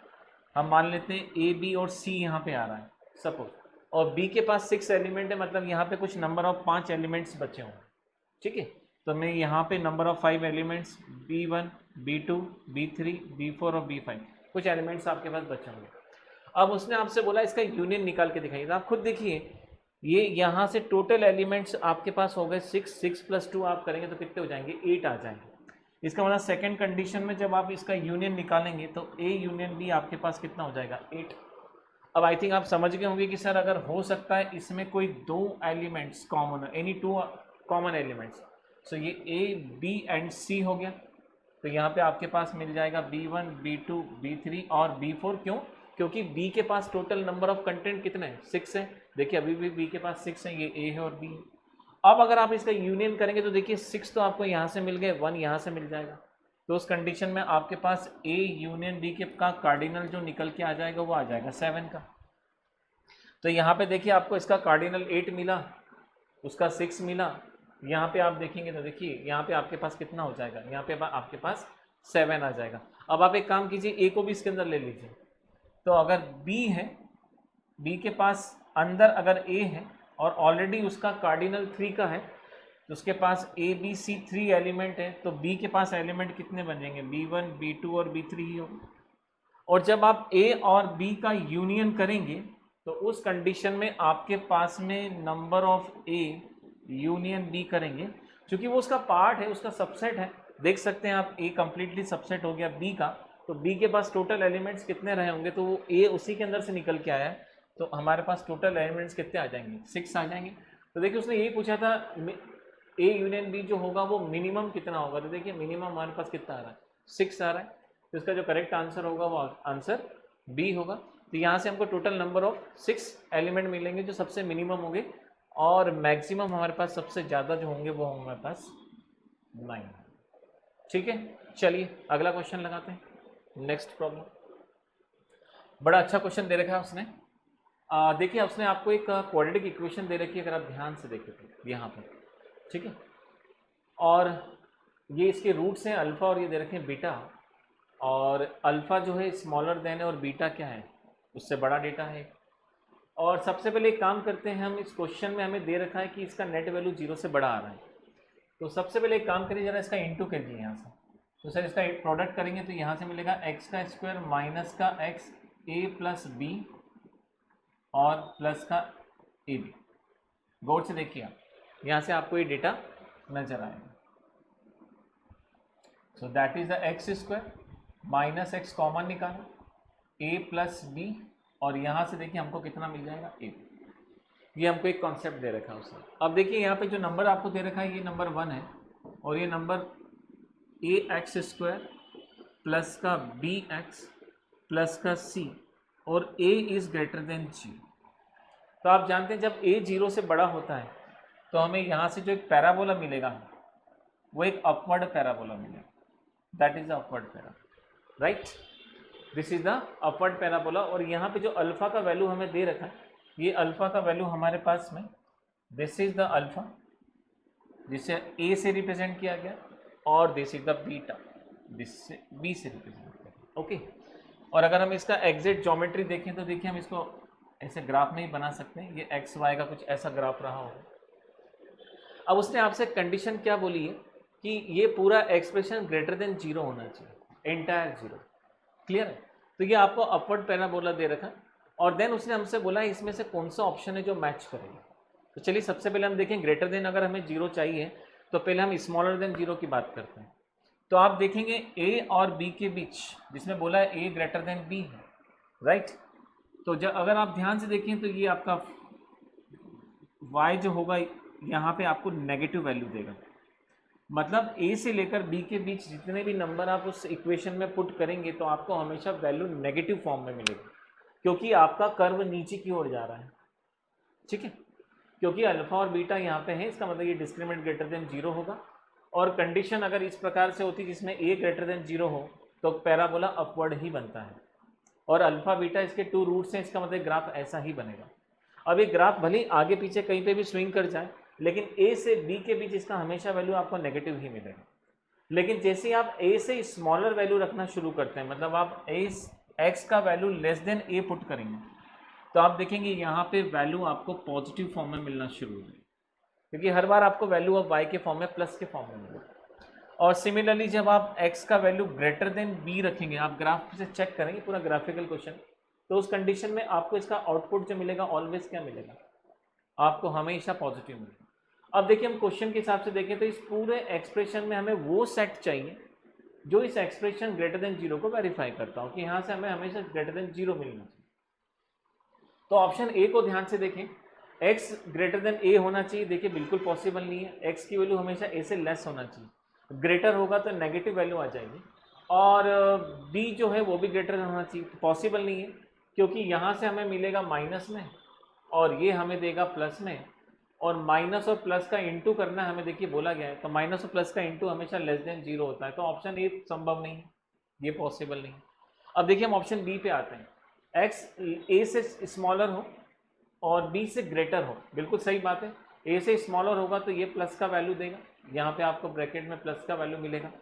हम मान लेते हैं ए बी और सी यहाँ पे आ रहा है सपोज, और बी के पास 6 एलिमेंट है, मतलब यहाँ पे कुछ नंबर ऑफ 5 एलिमेंट्स बचे होंगे, ठीक है। तो मैं यहाँ पे number of 5 elements B1 B2 B3 B4 और B5 कुछ एलिमेंट्स आपके पास बचे होंगे। अब उसने आपसे बोला इसका यूनियन निकाल के दिखाइए। तो आप खुद देखिए ये यहाँ से टोटल एलिमेंट्स आपके पास हो गए 6, 6 + 2 आप करेंगे तो कितने हो जाएंगे, 8 आ जाएंगे। इसका मतलब सेकेंड कंडीशन में जब आप इसका यूनियन निकालेंगे तो ए यूनियन बी आपके पास कितना हो जाएगा, 8। अब आई थिंक आप समझ गए होंगे कि सर अगर हो सकता है इसमें कोई 2 elements common, any 2 common elements, so ये ए बी एंड सी हो गया। तो यहाँ पे आपके पास मिल जाएगा B1 B2 B3 और B4। क्यों, क्योंकि B के पास टोटल नंबर ऑफ कंटेंट कितने हैं, 6 है। देखिए अभी भी B के पास 6 है, ये A है और B है। अब अगर आप इसका यूनियन करेंगे तो देखिए 6 तो आपको यहाँ से मिल गए, 1 यहाँ से मिल जाएगा। तो उस कंडीशन में आपके पास A यूनियन B के का कार्डिनल जो निकल के आ जाएगा वो आ जाएगा 7 का। तो यहाँ पे देखिए आपको इसका कार्डिनल 8 मिला, उसका 6 मिला। यहाँ पे आप देखेंगे तो देखिए यहाँ पे आपके पास कितना हो जाएगा, यहाँ पे आपके पास 7 आ जाएगा। अब आप एक काम कीजिए, ए को भी इसके अंदर ले लीजिए। तो अगर बी है, बी के पास अंदर अगर ए है और ऑलरेडी उसका कार्डिनल 3 का है, तो उसके पास ए बी सी 3 एलिमेंट है, तो बी के पास एलिमेंट कितने बन जाएंगे, B1 B2 और B3 ही होगा। और जब आप ए और बी का यूनियन करेंगे तो उस कंडीशन में आपके पास में number of A union B करेंगे, क्योंकि वो उसका पार्ट है, उसका सबसेट है। देख सकते हैं आप ए कंप्लीटली सबसेट हो गया बी का, तो बी के पास टोटल एलिमेंट्स कितने रहे होंगे, तो वो ए उसी के अंदर से निकल के आया है। तो हमारे पास टोटल एलिमेंट्स कितने आ जाएंगे, 6 आ जाएंगे। तो देखिए उसने ये पूछा था ए यूनियन बी जो होगा वो मिनिमम कितना होगा। तो देखिए मिनिमम हमारे पास कितना आ रहा है, 6 आ रहा है। तो इसका जो करेक्ट आंसर होगा वो आंसर बी होगा। तो यहाँ से हमको टोटल नंबर ऑफ 6 एलिमेंट मिलेंगे जो सबसे मिनिमम होंगे, और मैक्सिमम हमारे पास सबसे ज़्यादा जो होंगे वो होंगे हमारे पास 9। ठीक है, चलिए अगला क्वेश्चन लगाते हैं। नेक्स्ट प्रॉब्लम, बड़ा अच्छा क्वेश्चन दे रखा है उसने। देखिए उसने आपको एक क्वाड्रेटिक इक्वेशन दे रखी है, अगर आप ध्यान से देखें तो यहाँ पर, ठीक है। और ये इसके रूट्स हैं अल्फ़ा और ये दे रखे हैं बीटा, और अल्फ़ा जो है स्मॉलर देन है और बीटा क्या है, उससे बड़ा डेटा है। और सबसे पहले एक काम करते हैं हम, इस क्वेश्चन में हमें दे रखा है कि इसका नेट वैल्यू 0 से बड़ा आ रहा है। तो सबसे पहले एक काम करिए, जरा इसका इंटू कीजिए यहाँ से। तो सर इसका प्रोडक्ट करेंगे तो यहाँ से मिलेगा x² माइनस का x a प्लस बी और प्लस का ए बी। गौर से देखिए आप, यहाँ से आपको ये डेटा नजर आएगा। So that is the x² minus x common निकाला, a प्लस बी, और यहाँ से देखिए हमको कितना मिल जाएगा, ए। ये हमको एक कॉन्सेप्ट दे रखा है उसने। अब देखिए यहाँ पे जो नंबर आपको दे रखा है ये नंबर 1 है और ये number A x square plus का बी एक्स प्लस का सी और A is greater than zero. तो आप जानते हैं जब ए जीरो से बड़ा होता है तो हमें यहाँ से जो एक पैराबोला मिलेगा वो एक अपवर्ड पैराबोला मिलेगा, that is the upward parabola, right. This is the upward parabola. और यहाँ पे जो अल्फा का वैल्यू हमें दे रखा है, ये अल्फा का वैल्यू हमारे पास में दिस इज द अल्फा जिसे ए से रिप्रेजेंट किया गया, और दिस इज द बीटा जिससे बी से रिप्रेजेंट किया गया, ओके। और अगर हम इसका एग्जैक्ट ज्योमेट्री देखें तो देखिए हम इसको ऐसे ग्राफ में ही बना सकते हैं। ये एक्स वाई का कुछ ऐसा ग्राफ रहा होगा। अब उसने आपसे कंडीशन क्या बोली है कि ये पूरा एक्सप्रेशन ग्रेटर देन जीरो होना चाहिए, एंटायर जीरो, क्लियर है। तो ये आपको अपवर्ड पैराबोला दे रखा, और देन उसने हमसे बोला इसमें से कौन सा ऑप्शन है जो मैच करेगा। तो चलिए सबसे पहले हम देखें ग्रेटर देन, अगर हमें जीरो चाहिए तो पहले हम स्मॉलर देन जीरो की बात करते हैं। तो आप देखेंगे ए और बी के बीच जिसमें बोला है ए ग्रेटर देन बी है, राइट। तो जब अगर आप ध्यान से देखें तो ये आपका y जो होगा यहाँ पे आपको नेगेटिव वैल्यू देगा, मतलब a से लेकर b के बीच जितने भी नंबर आप उस इक्वेशन में पुट करेंगे तो आपको हमेशा वैल्यू नेगेटिव फॉर्म में मिलेगी, क्योंकि आपका कर्व नीचे की ओर जा रहा है, ठीक है। क्योंकि अल्फा और बीटा यहाँ पे है, इसका मतलब ये डिस्क्रिमिनेंट ग्रेटर देन जीरो होगा। और कंडीशन अगर इस प्रकार से होती जिसमें a ग्रेटर देन जीरो हो तो पैराबोला अपवर्ड ही बनता है, और अल्फा बीटा इसके टू रूट्स हैं, इसका मतलब ग्राफ ऐसा ही बनेगा। अब ये ग्राफ भले ही आगे पीछे कहीं पे भी स्विंग कर जाए, लेकिन a से b के बीच इसका हमेशा वैल्यू आपको नेगेटिव ही मिलेगा। लेकिन जैसे ही आप a से स्मॉलर वैल्यू रखना शुरू करते हैं, मतलब आप x का value less than a put करेंगे, तो आप देखेंगे यहाँ पे वैल्यू आपको पॉजिटिव फॉर्म में मिलना शुरू हो जाएगी, क्योंकि हर बार आपको वैल्यू ऑफ y के फॉर्म में प्लस के फॉर्म में मिलेगा। और सिमिलरली जब आप x का वैल्यू ग्रेटर देन b रखेंगे, आप ग्राफ से चेक करेंगे पूरा ग्राफिकल क्वेश्चन, तो उस कंडीशन में आपको इसका आउटपुट जो मिलेगा ऑलवेज क्या मिलेगा, आपको हमेशा पॉजिटिव मिलेगा। अब देखिए हम क्वेश्चन के हिसाब से देखें तो इस पूरे एक्सप्रेशन में हमें वो सेट चाहिए जो इस एक्सप्रेशन ग्रेटर देन जीरो को वेरीफाई करता हो कि यहाँ से हमें हमेशा ग्रेटर देन जीरो मिलना चाहिए। तो ऑप्शन ए को ध्यान से देखें, x ग्रेटर देन ए होना चाहिए, देखिए बिल्कुल पॉसिबल नहीं है, x की वैल्यू हमेशा a से लेस होना चाहिए, ग्रेटर होगा तो नेगेटिव वैल्यू आ जाएगी। और b जो है वो भी ग्रेटर होना चाहिए, पॉसिबल नहीं है, क्योंकि यहाँ से हमें मिलेगा माइनस में और ये हमें देगा प्लस में, और माइनस और प्लस का इंटू करना हमें देखिए बोला गया है, तो माइनस और प्लस का इंटू हमेशा लेस देन जीरो होता है, तो ऑप्शन ए संभव नहीं है, ये पॉसिबल नहीं है। अब देखिए हम ऑप्शन बी पे आते हैं, एक्स ए से स्मॉलर हो और बी से ग्रेटर हो, बिल्कुल सही बात है। ए से स्मॉलर होगा तो ये प्लस का वैल्यू देगा, यहाँ पे आपको ब्रैकेट में प्लस का वैल्यू मिलेगा,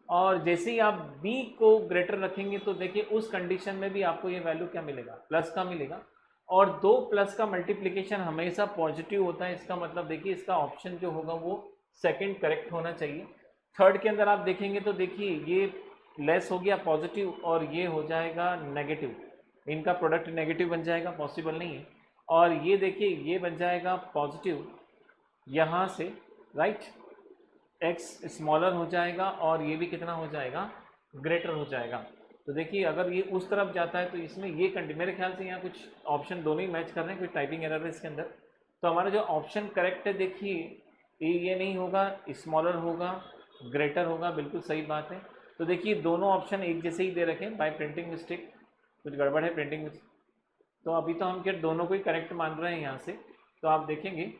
और जैसे ही आप b को ग्रेटर रखेंगे तो देखिए उस कंडीशन में भी आपको ये वैल्यू क्या मिलेगा, प्लस का मिलेगा। और दो प्लस का मल्टीप्लिकेशन हमेशा पॉजिटिव होता है, इसका मतलब देखिए इसका ऑप्शन जो होगा वो सेकंड करेक्ट होना चाहिए। थर्ड के अंदर आप देखेंगे तो देखिए ये लेस हो गया पॉजिटिव और ये हो जाएगा नेगेटिव, इनका प्रोडक्ट नेगेटिव बन जाएगा, पॉसिबल नहीं है। और ये देखिए ये बन जाएगा पॉजिटिव यहाँ से, राइट, x स्मॉलर हो जाएगा और ये भी कितना हो जाएगा, ग्रेटर हो जाएगा। तो देखिए अगर ये उस तरफ जाता है तो इसमें ये मेरे ख्याल से यहाँ कुछ ऑप्शन दोनों ही मैच कर रहे हैं, कोई टाइपिंग एरर है इसके अंदर। तो हमारा जो ऑप्शन करेक्ट है देखिए ये नहीं होगा, स्मॉलर होगा, ग्रेटर होगा, बिल्कुल सही बात है। तो देखिए दोनों ऑप्शन एक जैसे ही दे रखे हैं, बाय प्रिंटिंग मिस्टेक कुछ गड़बड़ है प्रिंटिंग मिस्टेक, तो अभी तो हम क्या दोनों को ही करेक्ट मान रहे हैं यहाँ से। तो आप देखेंगे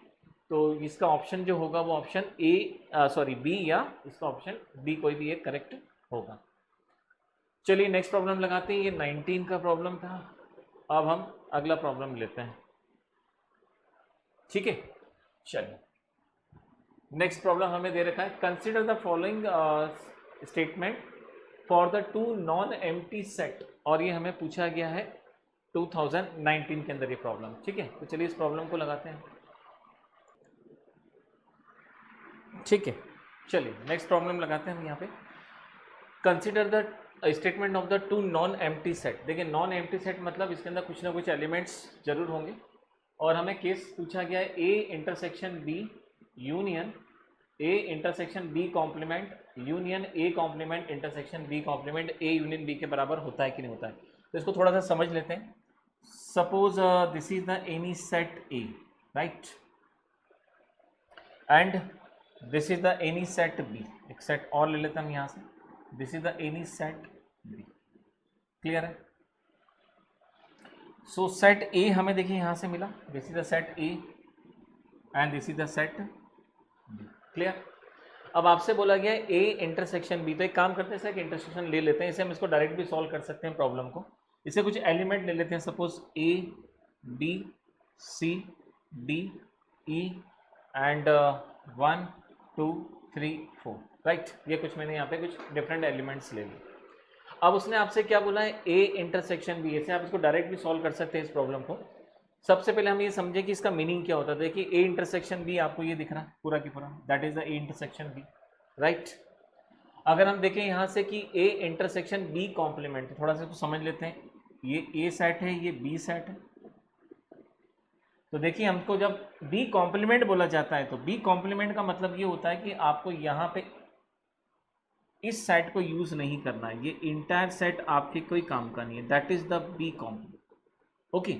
तो इसका ऑप्शन जो होगा वो ऑप्शन ए बी, या इसका ऑप्शन बी कोई भी एक करेक्ट होगा। चलिए नेक्स्ट प्रॉब्लम लगाते हैं, ये 19 का प्रॉब्लम था। अब हम अगला प्रॉब्लम लेते हैं, ठीक है। चलिए नेक्स्ट प्रॉब्लम हमें दे रखा है, consider the following statement for the two non empty set, और ये हमें पूछा गया है 2019 के अंदर ये प्रॉब्लम, ठीक है। तो चलिए इस प्रॉब्लम को लगाते हैं, ठीक है। चलिए नेक्स्ट प्रॉब्लम लगाते हैं हम यहाँ पे, consider the statement of the two non empty set. देखिए नॉन एम्प्टी सेट मतलब इसके अंदर कुछ ना कुछ एलिमेंट्स जरूर होंगे, और हमें केस पूछा गया है A intersection B union A intersection B complement union A complement intersection B complement A union B के बराबर होता है कि नहीं होता है। तो इसको थोड़ा सा समझ लेते हैं। Suppose this is the any set A, right, and this is the any set B, एक सेट और ले लेते हैं हम यहाँ से, this is the any set B. Clear है? सो सेट ए हमें देखिए यहाँ से मिला, this is the set A and this is the set B. Clear? अब आपसे बोला गया है ए इंटरसेक्शन बी, तो एक काम करते हैं, एक इंटरसेक्शन ले लेते हैं, इसे हम इसको डायरेक्ट भी सॉल्व कर सकते हैं प्रॉब्लम को। इसे कुछ एलिमेंट ले लेते हैं, suppose A B C D E and 1 2 3 4, right. ये कुछ मैंने यहाँ पे कुछ डिफरेंट एलिमेंट्स ले लिए। अब उसने आपसे क्या बोला है, ए इंटरसेक्शन बी, ऐसे आप इसको डायरेक्ट भी सॉल्व कर सकते हैं इस प्रॉब्लम को। सबसे पहले हम ये समझे कि इसका मीनिंग क्या होता है। देखिए ए इंटरसेक्शन बी आपको ये दिख रहा है पूरा की पूरा, that is the A intersection B, right. अगर हम देखें यहाँ से कि ए इंटरसेक्शन बी कॉम्प्लीमेंट, थोड़ा सा तो समझ लेते हैं, ये ए सेट है, ये बी सेट है। तो देखिए हमको जब बी कॉम्प्लीमेंट बोला जाता है तो बी कॉम्प्लीमेंट का मतलब ये होता है कि आपको यहाँ पे इस सेट को यूज नहीं करना है, ये इंटायर सेट आपके कोई काम का नहीं है, that is the B complement. Okay,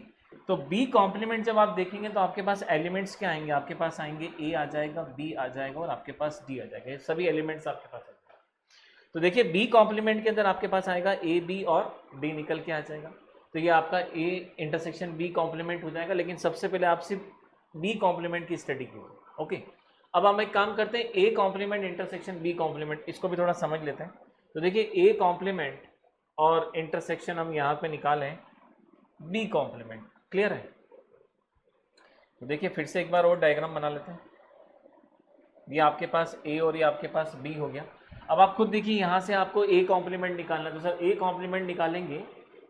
तो बी कॉम्प्लीमेंट जब आप देखेंगे तो आपके पास एलिमेंट्स क्या आएंगे, आपके पास आएंगे ए आ जाएगा, बी आ जाएगा और आपके पास डी आ जाएगा, ये सभी एलिमेंट्स आपके पास आएंगे। तो देखिए बी कॉम्प्लीमेंट के अंदर आपके पास आएगा ए बी और डी निकल के आ जाएगा, तो ये आपका ए इंटरसेक्शन बी कॉम्प्लीमेंट हो जाएगा। लेकिन सबसे पहले आप सिर्फ बी कॉम्प्लीमेंट की स्टडी कीजिए। ओके, अब हम एक काम करते हैं, A complement intersection B complement, इसको भी थोड़ा समझ लेते हैं। तो देखिए ए कॉम्प्लीमेंट और इंटरसेक्शन हम यहाँ पे निकालें बी कॉम्प्लीमेंट। क्लियर है? तो देखिए फिर से एक बार और डायग्राम बना लेते हैं, ये आपके पास ए और ये आपके पास बी हो गया। अब आप खुद देखिए यहाँ से आपको ए कॉम्प्लीमेंट निकालना है, तो सर ए कॉम्प्लीमेंट निकालेंगे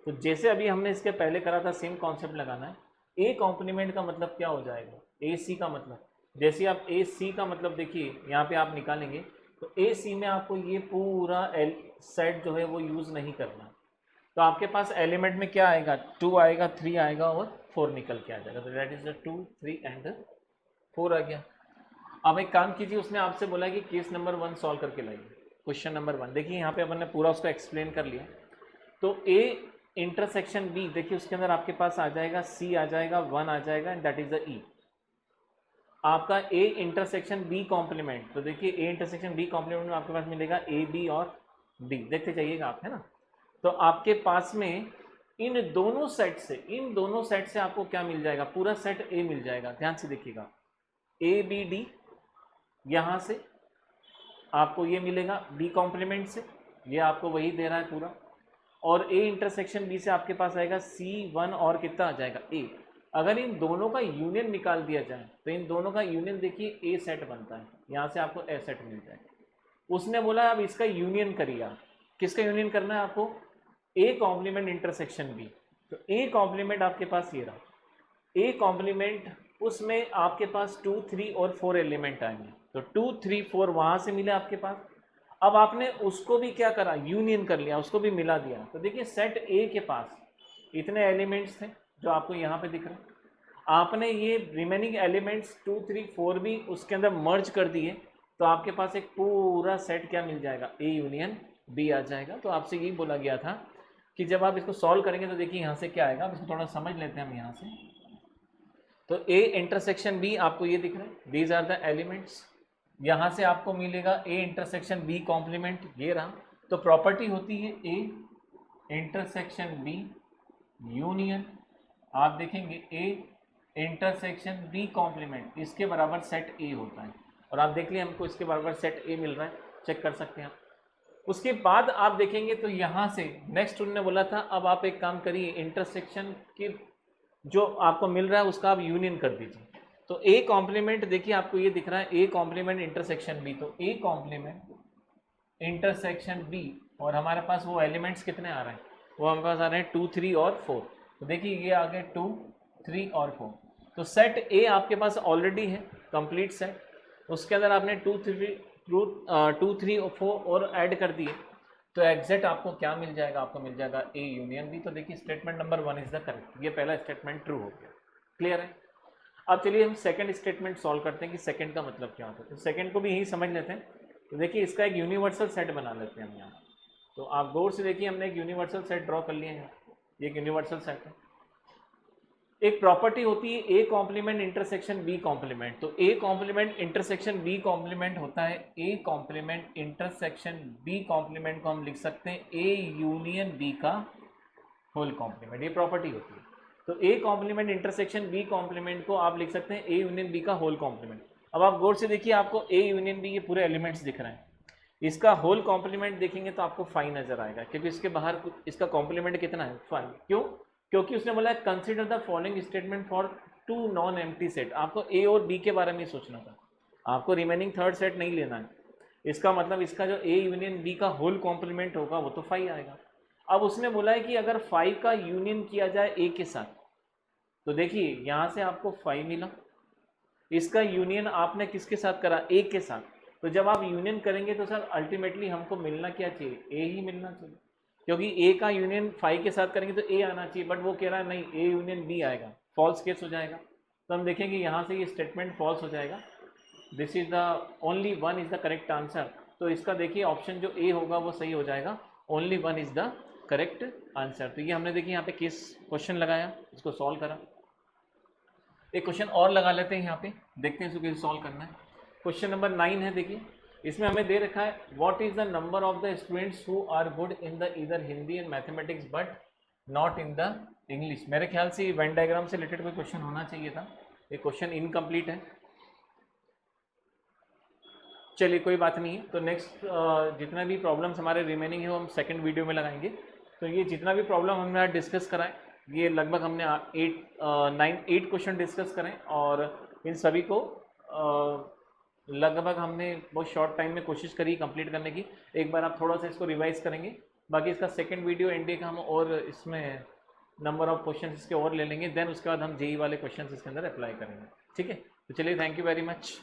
तो जैसे अभी हमने इसके पहले करा था सेम कॉन्सेप्ट लगाना है। ए कॉम्प्लीमेंट का मतलब क्या हो जाएगा, ए सी का मतलब, जैसे आप ए सी का मतलब देखिए यहाँ पे आप निकालेंगे तो ए सी में आपको ये पूरा सेट जो है वो यूज़ नहीं करना। तो आपके पास एलिमेंट में क्या आएगा, 2 आएगा, 3 आएगा और 4 निकल के आ जाएगा, तो दैट इज द 2 3 एंड 4 आ गया। अब एक काम कीजिए, उसने आपसे बोला कि केस नंबर 1 सॉल्व करके लाइए, क्वेश्चन नंबर 1। देखिए यहाँ पे अपन ने पूरा उसको एक्सप्लेन कर लिया। तो ए इंटरसेक्शन बी, देखिए उसके अंदर आपके पास आ जाएगा सी आ जाएगा, 1 आ जाएगा एंड दैट इज द ई। आपका ए इंटरसेक्शन बी कॉम्प्लीमेंट, तो देखिए ए इंटरसेक्शन बी कॉम्प्लीमेंट में आपके पास मिलेगा ए बी और डी, देखते जाइएगा आप, है ना। तो आपके पास में इन दोनों सेट से आपको क्या मिल जाएगा, पूरा सेट ए मिल जाएगा। ध्यान से देखिएगा, ए बी डी, यहाँ से आपको ये मिलेगा बी कॉम्प्लीमेंट से, ये आपको वही दे रहा है पूरा, और ए इंटरसेक्शन बी से आपके पास आएगा सी 1 और कितना आ जाएगा ए। अगर इन दोनों का यूनियन निकाल दिया जाए तो इन दोनों का यूनियन देखिए ए सेट बनता है, यहाँ से आपको ए सेट मिल जाएगा। उसने बोला अब इसका यूनियन करिए आप, किसका यूनियन करना है आपको, ए कॉम्प्लीमेंट इंटरसेक्शन बी। तो ए कॉम्प्लीमेंट आपके पास ये रहा, ए कॉम्प्लीमेंट, उसमें आपके पास 2 3 और 4 एलिमेंट आएंगे, तो 2 3 4 वहाँ से मिले आपके पास। अब आपने उसको भी क्या करा, यूनियन कर लिया, उसको भी मिला दिया। तो देखिए सेट ए के पास इतने एलिमेंट्स थे जो आपको यहाँ पे दिख रहे हैं, आपने ये रिमेनिंग एलिमेंट्स 2 3 4 भी उसके अंदर मर्ज कर दिए, तो आपके पास एक पूरा सेट क्या मिल जाएगा, ए यूनियन बी आ जाएगा। तो आपसे यही बोला गया था कि जब आप इसको सॉल्व करेंगे तो देखिए यहाँ से क्या आएगा, अब इसको थोड़ा समझ लेते हैं हम यहाँ से। तो ए इंटरसेक्शन बी आपको ये दिख रहा है, दीज आर द एलिमेंट्स। यहाँ से आपको मिलेगा ए इंटरसेक्शन बी कॉम्प्लीमेंट, ये रहा। तो प्रॉपर्टी होती है ए इंटरसेक्शन बी यूनियन, आप देखेंगे ए इंटरसेक्शन बी कॉम्प्लीमेंट, इसके बराबर सेट ए होता है। और आप देख लिए हमको इसके बराबर सेट ए मिल रहा है, चेक कर सकते हैं आप। उसके बाद आप देखेंगे तो यहाँ से नेक्स्ट उन्होंने बोला था अब आप एक काम करिए, इंटरसेक्शन के जो आपको मिल रहा है उसका आप यूनियन कर दीजिए। तो ए कॉम्प्लीमेंट देखिए आपको ये दिख रहा है, ए कॉम्प्लीमेंट इंटरसेक्शन बी, तो ए कॉम्प्लीमेंट इंटरसेक्शन बी, और हमारे पास वो एलिमेंट्स कितने आ रहे हैं, वो हमारे पास आ रहे हैं 2 3 और 4। तो देखिए ये आ गए 2 3 और 4, तो सेट ए आपके पास ऑलरेडी है कंप्लीट सेट, उसके अंदर आपने 2 3 और 4 और ऐड कर दिए, तो एग्जैक्ट आपको क्या मिल जाएगा, आपको मिल जाएगा ए यूनियन बी। तो देखिए statement number 1 is the correct, ये पहला स्टेटमेंट ट्रू हो गया। क्लियर है? अब चलिए हम सेकंड स्टेटमेंट सॉल्व करते हैं कि सेकंड का मतलब क्या होता है। तो सेकंड को भी यही समझ लेते हैं। तो देखिए इसका एक यूनिवर्सल सेट बना लेते हैं हम यहाँ। तो आप गौर से देखिए हमने एक यूनिवर्सल सेट ड्रॉ कर लिया है, ये एक यूनिवर्सल सेट है। एक प्रॉपर्टी होती है A complement intersection B complement. तो A complement intersection B complement होता है A complement intersection B complement को हम लिख सकते हैं ए यूनियन बी का होल कॉम्प्लीमेंट, ये प्रॉपर्टी होती है। तो A complement intersection B complement को आप लिख सकते हैं ए यूनियन बी का होल कॉम्प्लीमेंट। अब आप गौर से देखिए, आपको ए यूनियन बी ये पूरे एलिमेंट्स दिख रहे हैं, इसका होल कॉम्प्लीमेंट देखेंगे तो आपको 5 नजर आएगा, क्योंकि इसके बाहर इसका कॉम्प्लीमेंट कितना है 5। क्यों? क्योंकि उसने बोला है consider the following statement for 2 non empty set. आपको ए और बी के बारे में सोचना था, आपको रिमेनिंग थर्ड सेट नहीं लेना है। इसका मतलब इसका जो ए यूनियन बी का होल कॉम्प्लीमेंट होगा वो तो 5 आएगा। अब उसने बोला है कि अगर 5 का यूनियन किया जाए ए के साथ, तो देखिए यहाँ से आपको 5 मिला, इसका यूनियन आपने किसके साथ करा, ए के साथ। तो जब आप यूनियन करेंगे तो सर अल्टीमेटली हमको मिलना क्या चाहिए, ए ही मिलना चाहिए, क्योंकि ए का यूनियन 5 के साथ करेंगे तो ए आना चाहिए, बट वो कह रहा है नहीं ए यूनियन बी आएगा, फॉल्स केस हो जाएगा। तो हम देखेंगे यहाँ से ये स्टेटमेंट फॉल्स हो जाएगा। This is the only 1 is the correct answer. तो इसका देखिए ऑप्शन जो ए होगा वो सही हो जाएगा, only 1 is the correct answer. तो ये हमने देखिए यहाँ पे केस क्वेश्चन लगाया, इसको सॉल्व करा। एक क्वेश्चन और लगा लेते हैं यहाँ पे, देखते हैं इसको कैसे सॉल्व करना है। क्वेश्चन नंबर 9 है, देखिए इसमें हमें दे रखा है what is the number of the students who are good in the इधर Hindi and mathematics but not in the English. मेरे ख्याल से वेन डायग्राम से रिलेटेड कोई क्वेश्चन होना चाहिए था, ये क्वेश्चन इनकम्प्लीट है। चलिए कोई बात नहीं है, तो नेक्स्ट जितना भी प्रॉब्लम्स हमारे रिमेनिंग है वो हम सेकंड वीडियो में लगाएंगे। तो ये जितना भी प्रॉब्लम हमने आज डिस्कस करा है, ये लगभग हमने 8 क्वेश्चन डिस्कस करें, और इन सभी को लगभग हमने बहुत शॉर्ट टाइम में कोशिश करी कंप्लीट करने की। एक बार आप थोड़ा सा इसको रिवाइज करेंगे, बाकी इसका सेकंड वीडियो एनडीए का हम और इसमें नंबर ऑफ क्वेश्चन इसके और ले लेंगे, देन उसके बाद हम जेई वाले क्वेश्चन इसके अंदर अप्लाई करेंगे। ठीक है, तो चलिए थैंक यू वेरी मच।